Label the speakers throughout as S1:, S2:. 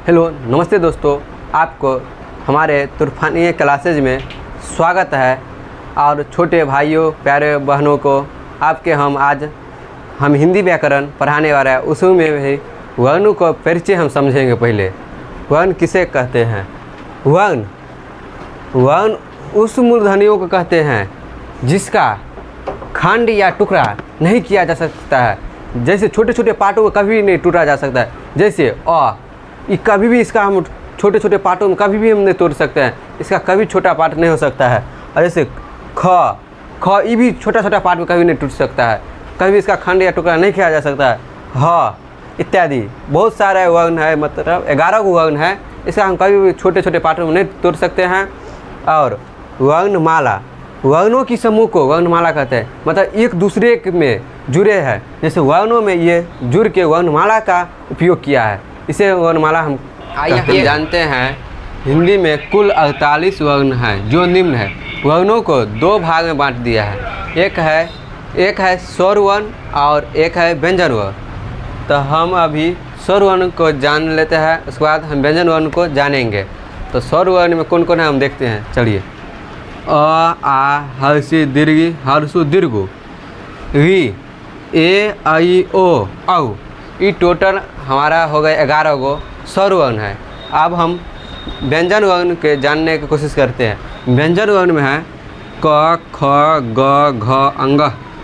S1: Hello नमस्ते दोस्तों, आपको हमारे तूफ़ानी क्लासेज में स्वागत है। और छोटे भाइयों प्यारे बहनों को आपके आज हम हिंदी व्याकरण पढ़ाने वाले हैं। उसमें भी वर्ण को परिचय हम समझेंगे। पहले वर्ण किसे कहते हैं? वर्ण उस मूर्धन्यों को कहते हैं जिसका खंड या टुकड़ा नहीं किया जा सकता है। जैसे छोटे छोटे पार्टों को कभी नहीं टूटा जा सकता है। जैसे ये कभी भी इसका हम छोटे छोटे पार्टों में कभी भी हम नहीं तोड़ सकते हैं। इसका कभी छोटा पार्ट नहीं हो सकता है। और जैसे ख ये भी छोटा छोटा पार्ट में कभी नहीं टूट सकता है। कभी इसका खंड या टुकड़ा नहीं किया जा सकता है। ह इत्यादि बहुत सारे वर्ण है, मतलब 11 को वर्ण है। इसका हम कभी भी छोटे छोटे पार्टों में नहीं तोड़ सकते हैं। और वर्णमाला, वर्णों की समूह को वर्णमाला कहते हैं, मतलब एक दूसरे में जुड़े हैं। जैसे वर्णों में ये जुड़ के वर्णमाला का उपयोग किया है, इसे वर्णमाला हम जानते हैं। हिंदी में कुल 48 वर्ण हैं जो निम्न है। वर्णों को दो भाग में बांट दिया है। एक है स्वर वर्ण और एक है व्यंजन वर्ण। तो हम अभी स्वर वर्ण को जान लेते हैं, उसके बाद हम व्यंजन वर्ण को जानेंगे। तो स्वर वर्ण में कौन कौन है हम देखते हैं। चलिए, अ आ हर्षि दीर्घ हर्षु दीर्घ, री ए आई ओ औ। ये टोटल हमारा हो गए 11 गो स्वर वर्ण है। अब हम व्यंजन वर्ण के जानने की कोशिश करते हैं। व्यंजन वर्ण में है क ख ग घ अंग।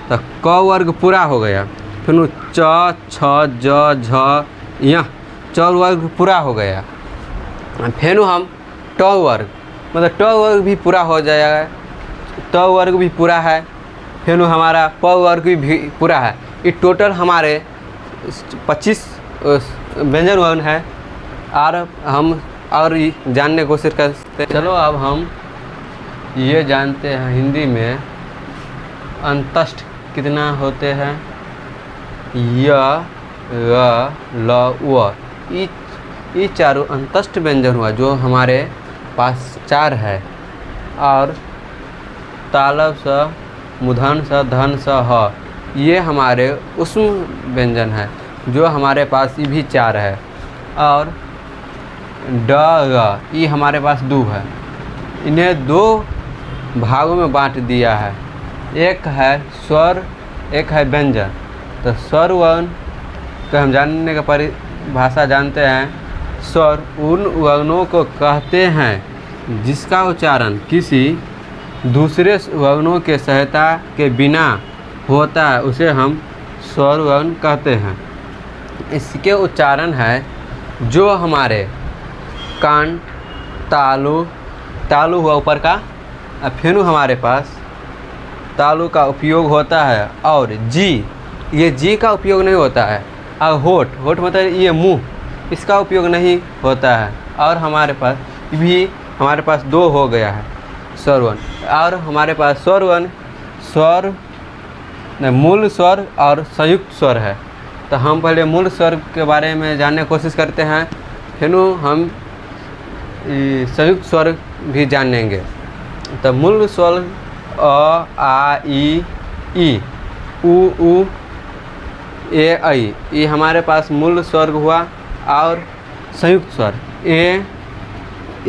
S1: तो क वर्ग पूरा हो गया। फिर च छ ज झ य, च वर्ग पूरा हो गया। फिर हम ट वर्ग, मतलब ट वर्ग भी पूरा हो जाएगा। त वर्ग भी पूरा है। फिर हमारा प वर्ग भी पूरा है। ये टोटल हमारे 25 व्यंजन वर्ण है। और हम जानने की कोशिश करते हैं। चलो अब हम ये जानते हैं हिंदी में अंतस्थ कितना होते हैं। य र ल व, ये चारों अंतस्थ व्यंजन हुआ जो हमारे पास 4 है। और तालव स, मूर्धन स, धन स, ह, ये हमारे उष्म व्यंजन है जो हमारे पास ये भी 4 है। और ड ग, ये हमारे पास 2 है। इन्हें 2 भागों में बांट दिया है। एक है स्वर, एक है व्यंजन। तो स्वर वर्ण को हम जानने का परिभाषा जानते हैं। स्वर उन वर्णों को कहते हैं जिसका उच्चारण किसी दूसरे वर्णों के सहायता के बिना होता है, उसे हम स्वर वर्ण कहते हैं। इसके उच्चारण है जो हमारे कान, तालु हुआ ऊपर का, फिर हमारे पास तालु का उपयोग होता है। और ये जी का उपयोग नहीं होता है। और होठ मतलब ये मुंह, इसका उपयोग नहीं होता है। और हमारे पास 2 हो गया है स्वर वर्ण। और हमारे पास स्वर वर्ण मूल स्वर और संयुक्त स्वर है। तो हम पहले मूल स्वर के बारे में जानने की कोशिश करते हैं, फिर हम संयुक्त स्वर भी जानेंगे। तो मूल स्वर अ आ ई उ ए ऐ, ये हमारे पास मूल स्वर हुआ। और संयुक्त स्वर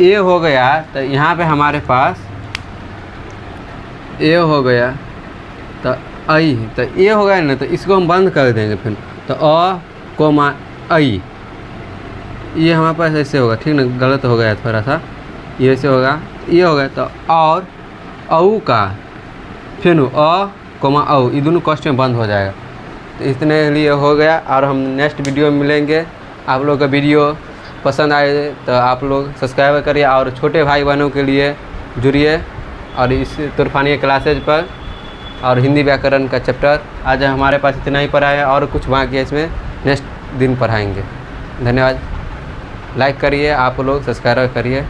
S1: ए हो गया। तो यहाँ पे हमारे पास ए हो गया। तो ऐ, तो ए हो गया ना, तो इसको हम बंद कर देंगे। फिर तो अ कोमा ऐ, ये हमारे पास ऐसे होगा। ठीक ना, गलत हो गया थोड़ा सा, ये ऐसे होगा। ये हो गया। तो और औ का फिर अ कोमा औ, ये दोनों कष्ट में बंद हो जाएगा। तो इतने लिए हो गया। और हम नेक्स्ट वीडियो में मिलेंगे। आप लोग का वीडियो पसंद आए तो आप लोग सब्सक्राइब करिए और छोटे भाई बहनों के लिए जुड़िए। और इस तूफ़ानी क्लासेज पर और हिंदी व्याकरण का चैप्टर आज हमारे पास इतना ही पढ़ा है, और कुछ बाकी है, इसमें नेक्स्ट दिन पढ़ाएंगे। धन्यवाद। लाइक करिए, आप लोग सब्सक्राइब करिए।